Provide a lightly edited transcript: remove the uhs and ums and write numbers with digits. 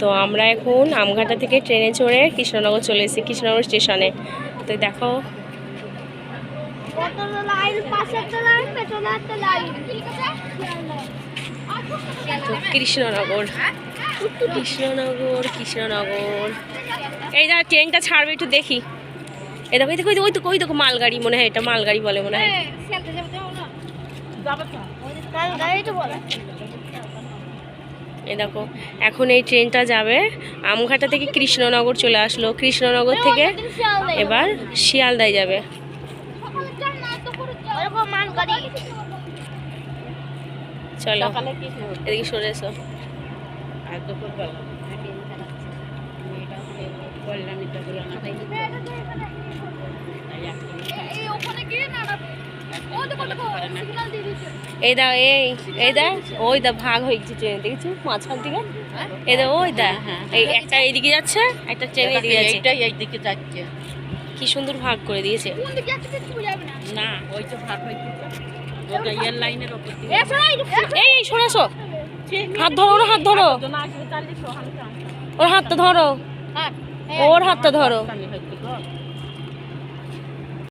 তো আমরা এখন আমঘাটা থেকে ট্রেনে চড়ে কৃষ্ণনগর চলে এসেছি, কৃষ্ণনগর স্টেশনে। তো দেখো কৃষ্ণনগর কৃষ্ণনগর কৃষ্ণনগর। এই যা ট্রেনটা ছাড়বে একটু দেখি। এই দেখো, ওই দেখো মালগাড়ি, মনে হয় এটা মালগাড়ি বলে মনে হয়। এই দেখো এখন এই ট্রেনটা যাবে আমঘাটা থেকে কৃষ্ণনগর চলে আসলো, কৃষ্ণনগর থেকে এবার শিয়ালদায় যাবে। চলো এদিকে সরে এসো। এই দা এই দা ওই দা ভাগ হয়ে গেছে ট্রেন, দেখেছো মাঝখান থেকে? এই দা ওই দা এই একটা এইদিকে যাচ্ছে, একটা ট্রেন এইদিকে যাচ্ছে। কি সুন্দর ভাগ করে দিয়েছে। না ওই তো ভাগ হয়েছে রেল লাইনের উপর। এই সরে এসো, হাত ধরো না, হাত ধরো ওর হাতটা ধরো, ওর হাতটা ধরো।